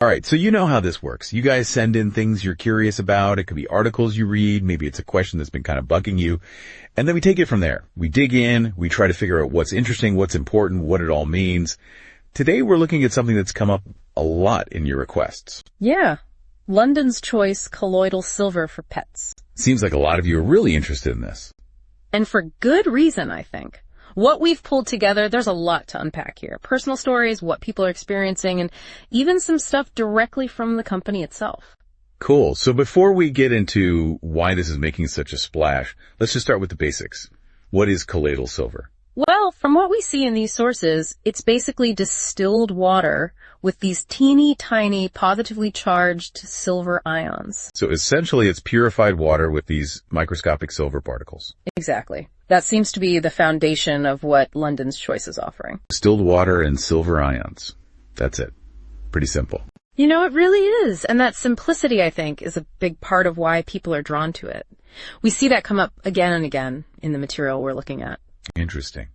All right, so you know how this works. You guys send in things you're curious about. It could be articles you read. Maybe it's a question that's been kind of bugging you. And then we take it from there. We dig in. We try to figure out what's interesting, what's important, what it all means. Today, we're looking at something that's come up a lot in your requests. Yeah. London's Choice Colloidal Silver for pets. Seems like a lot of you are really interested in this. And for good reason, I think. What we've pulled together, there's a lot to unpack here. Personal stories, what people are experiencing, and even some stuff directly from the company itself. Cool. So before we get into why this is making such a splash, let's just start with the basics. What is colloidal silver? Well, from what we see in these sources, it's basically distilled water with these teeny tiny positively charged silver ions. So essentially it's purified water with these microscopic silver particles. Exactly. That seems to be the foundation of what London's Choice is offering. Distilled water and silver ions. That's it. Pretty simple. You know, it really is. And that simplicity, I think, is a big part of why people are drawn to it. We see that come up again and again in the material we're looking at. Interesting.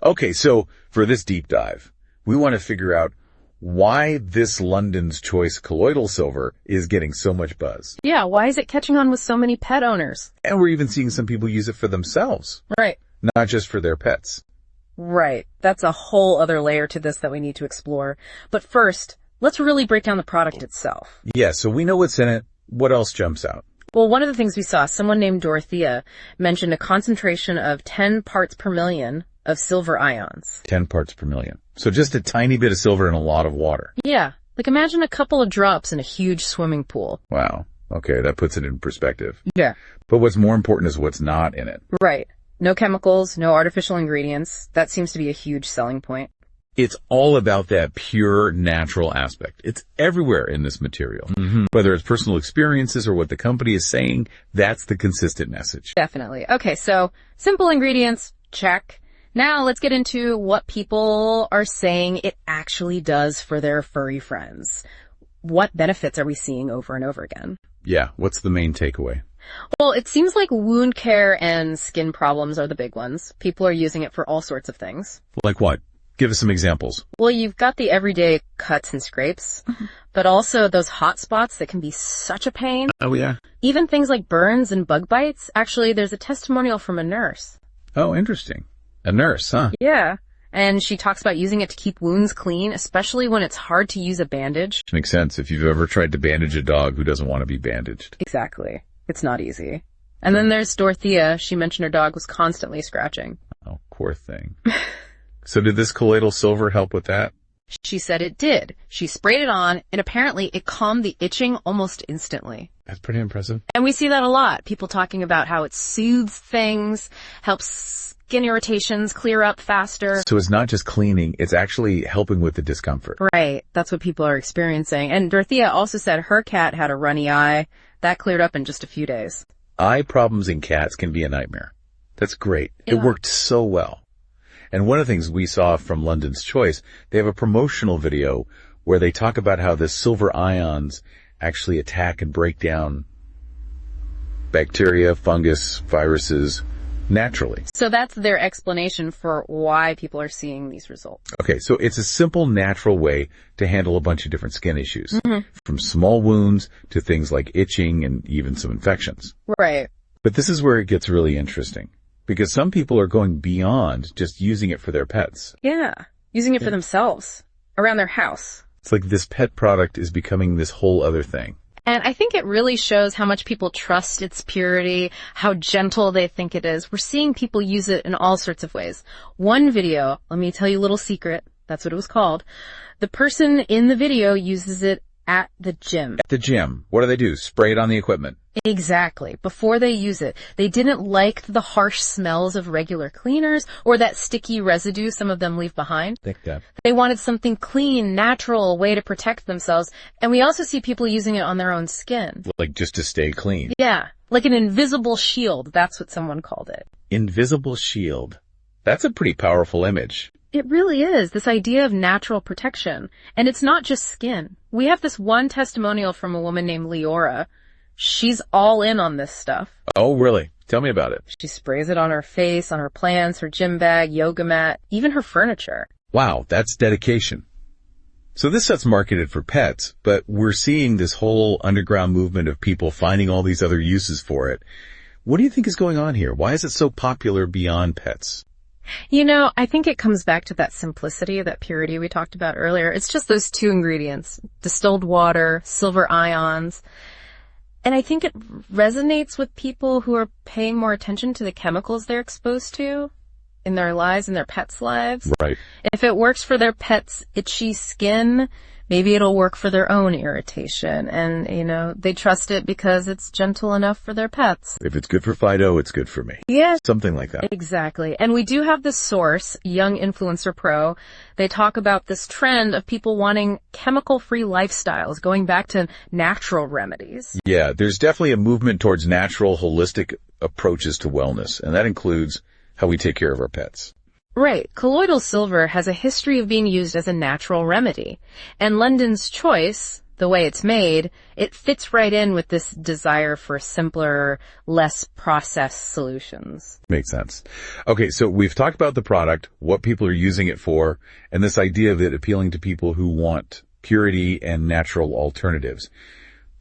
Okay, so for this deep dive, we want to figure out why this London's Choice colloidal silver is getting so much buzz. Yeah, why is it catching on with so many pet owners? And we're even seeing some people use it for themselves. Right. Not just for their pets. Right. That's a whole other layer to this that we need to explore. But first, let's really break down the product itself. Yeah, so we know what's in it. What else jumps out? Well, one of the things we saw, someone named Dorothea mentioned a concentration of 10 parts per million of silver ions. 10 parts per million. So just a tiny bit of silver in a lot of water. Yeah. Like imagine a couple of drops in a huge swimming pool. Wow. Okay, that puts it in perspective. Yeah. But what's more important is what's not in it. Right. No chemicals, no artificial ingredients. That seems to be a huge selling point. It's all about that pure natural aspect. It's everywhere in this material. Mm-hmm. Whether it's personal experiences or what the company is saying, that's the consistent message. Definitely. Okay, so simple ingredients, check. Now let's get into what people are saying it actually does for their furry friends. What benefits are we seeing over and over again? Yeah, what's the main takeaway? Well, it seems like wound care and skin problems are the big ones. People are using it for all sorts of things. Like what? Give us some examples. Well, you've got the everyday cuts and scrapes, but also those hot spots that can be such a pain. Oh, yeah. Even things like burns and bug bites. Actually, there's a testimonial from a nurse. Oh, interesting. A nurse, huh? Yeah. And she talks about using it to keep wounds clean, especially when it's hard to use a bandage. Makes sense. If you've ever tried to bandage a dog who doesn't want to be bandaged. Exactly. It's not easy. And then there's Dorothea. She mentioned her dog was constantly scratching. Oh, poor thing. So did this colloidal silver help with that? She said it did. She sprayed it on, and apparently it calmed the itching almost instantly. That's pretty impressive. And we see that a lot. People talking about how it soothes things, helps skin irritations clear up faster. So it's not just cleaning, it's actually helping with the discomfort. Right. That's what people are experiencing. And Dorothea also said her cat had a runny eye. That cleared up in just a few days. Eye problems in cats can be a nightmare. That's great. Yeah. It worked so well. And one of the things we saw from London's Choice, they have a promotional video where they talk about how the silver ions actually attack and break down bacteria, fungus, viruses naturally. So that's their explanation for why people are seeing these results. Okay, so it's a simple, natural way to handle a bunch of different skin issues, from small wounds to things like itching and even some infections. Right. But this is where it gets really interesting, because some people are going beyond just using it for their pets. Yeah. Using it for themselves, around their house. It's like this pet product is becoming this whole other thing. And I think it really shows how much people trust its purity, how gentle they think it is. We're seeing people use it in all sorts of ways. One video, let me tell you a little secret, that's what it was called. The person in the video uses it at the gym. At the gym, what do? Spray it on the equipment. Exactly. Before they use it, they didn't like the harsh smells of regular cleaners or that sticky residue some of them leave behind. Think that. They wanted something clean, natural, a way to protect themselves. And we also see people using it on their own skin. Like just to stay clean. Yeah. Like an invisible shield. That's what someone called it. Invisible shield. That's a pretty powerful image. It really is, this idea of natural protection. And it's not just skin. We have this one testimonial from a woman named Leora. She's all in on this stuff. Oh, really? Tell me about it. She sprays it on her face, on her plants, her gym bag, yoga mat, even her furniture. Wow, that's dedication. So this stuff's marketed for pets, but we're seeing this whole underground movement of people finding all these other uses for it. What do you think is going on here? Why is it so popular beyond pets? I think it comes back to that simplicity, that purity we talked about earlier. It's just those two ingredients, distilled water, silver ions. And I think it resonates with people who are paying more attention to the chemicals they're exposed to in their lives, in their pets' lives. Right. If it works for their pet's itchy skin, maybe it'll work for their own irritation. And, they trust it because it's gentle enough for their pets. If it's good for Fido, it's good for me. Yes. Something like that. Exactly. And we do have this source, Young Influencer Pro. They talk about this trend of people wanting chemical-free lifestyles, going back to natural remedies. Yeah, there's definitely a movement towards natural, holistic approaches to wellness, and that includes how we take care of our pets. Right. Colloidal silver has a history of being used as a natural remedy. And London's Choice, the way it's made, it fits right in with this desire for simpler, less processed solutions. Makes sense. Okay, so we've talked about the product, what people are using it for, and this idea of it appealing to people who want purity and natural alternatives.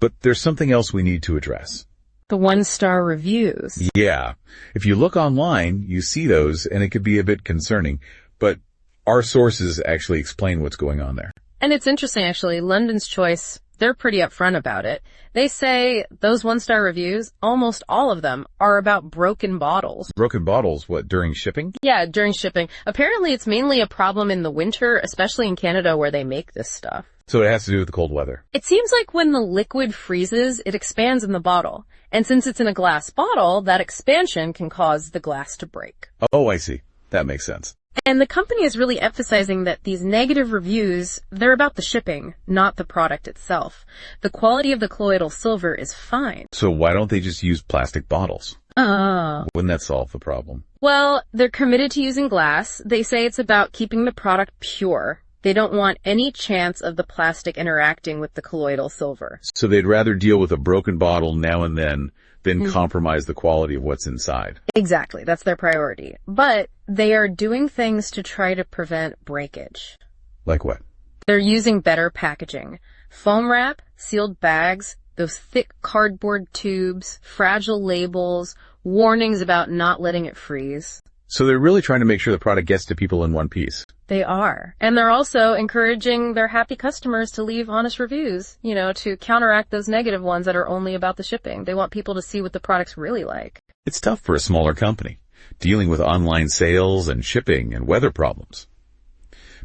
But there's something else we need to address. The 1-star reviews. Yeah. If you look online, you see those, and it could be a bit concerning. But our sources actually explain what's going on there. And it's interesting, actually. London's Choice, they're pretty upfront about it. They say those 1-star reviews, almost all of them, are about broken bottles. Broken bottles, what, during shipping? Yeah, during shipping. Apparently, it's mainly a problem in the winter, especially in Canada where they make this stuff. So it has to do with the cold weather. It seems like when the liquid freezes, it expands in the bottle. And since it's in a glass bottle, that expansion can cause the glass to break. Oh, I see. That makes sense. And the company is really emphasizing that these negative reviews, they're about the shipping, not the product itself. The quality of the colloidal silver is fine. So why don't they just use plastic bottles? Wouldn't that solve the problem? Well, they're committed to using glass. They say it's about keeping the product pure. They don't want any chance of the plastic interacting with the colloidal silver. So they'd rather deal with a broken bottle now and then than compromise the quality of what's inside. Exactly. That's their priority. But they are doing things to try to prevent breakage. Like what? They're using better packaging. Foam wrap, sealed bags, those thick cardboard tubes, fragile labels, warnings about not letting it freeze. So they're really trying to make sure the product gets to people in one piece. They are. And they're also encouraging their happy customers to leave honest reviews, to counteract those negative ones that are only about the shipping. They want people to see what the product's really like. It's tough for a smaller company, dealing with online sales and shipping and weather problems.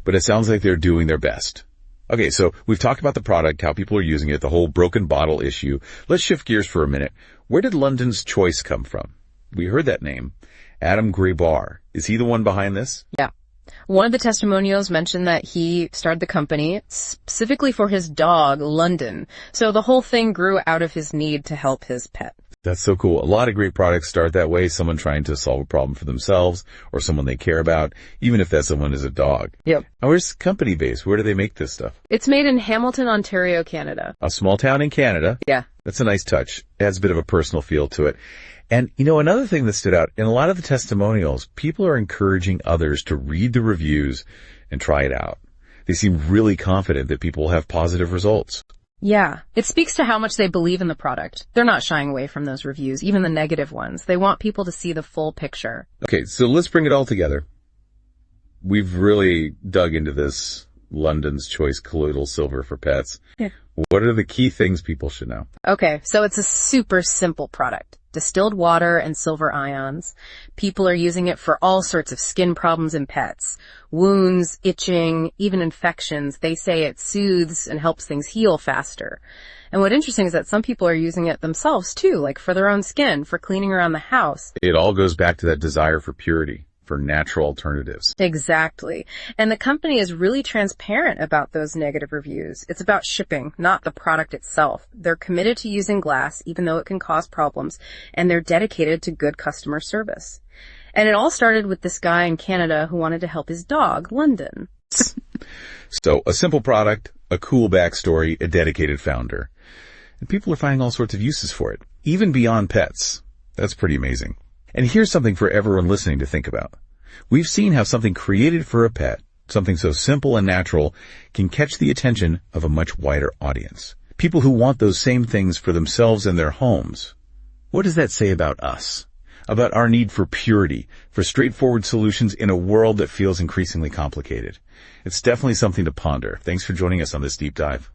But it sounds like they're doing their best. Okay, so we've talked about the product, how people are using it, the whole broken bottle issue. Let's shift gears for a minute. Where did London's Choice come from? We heard that name. Adam Graybar. Is he the one behind this? Yeah. One of the testimonials mentioned that he started the company specifically for his dog, London. So the whole thing grew out of his need to help his pet. That's so cool. A lot of great products start that way. Someone trying to solve a problem for themselves or someone they care about, even if that someone is a dog. Yep. Now, where's the company based? Where do they make this stuff? It's made in Hamilton, Ontario, Canada. A small town in Canada. Yeah. That's a nice touch. Adds a bit of a personal feel to it. And, another thing that stood out, in a lot of the testimonials, people are encouraging others to read the reviews and try it out. They seem really confident that people will have positive results. Yeah. It speaks to how much they believe in the product. They're not shying away from those reviews, even the negative ones. They want people to see the full picture. Okay, so let's bring it all together. We've really dug into this London's Choice colloidal silver for pets. Yeah. What are the key things people should know? Okay, so it's a super simple product. Distilled water and silver ions. People are using it for all sorts of skin problems in pets. Wounds, itching, even infections. They say it soothes and helps things heal faster. And what's interesting is that some people are using it themselves too, like for their own skin, for cleaning around the house. It all goes back to that desire for purity, for natural alternatives. Exactly. And the company is really transparent about those negative reviews. It's about shipping, not the product itself. They're committed to using glass, even though it can cause problems, and they're dedicated to good customer service. And it all started with this guy in Canada who wanted to help his dog, London. So, a simple product, a cool backstory, a dedicated founder. And people are finding all sorts of uses for it, even beyond pets. That's pretty amazing. And here's something for everyone listening to think about. We've seen how something created for a pet Something so simple and natural can catch the attention of a much wider audience. People who want those same things for themselves and their homes. What does that say about us? About our need for purity, for straightforward solutions in a world that feels increasingly complicated? It's definitely something to ponder. Thanks for joining us on this deep dive.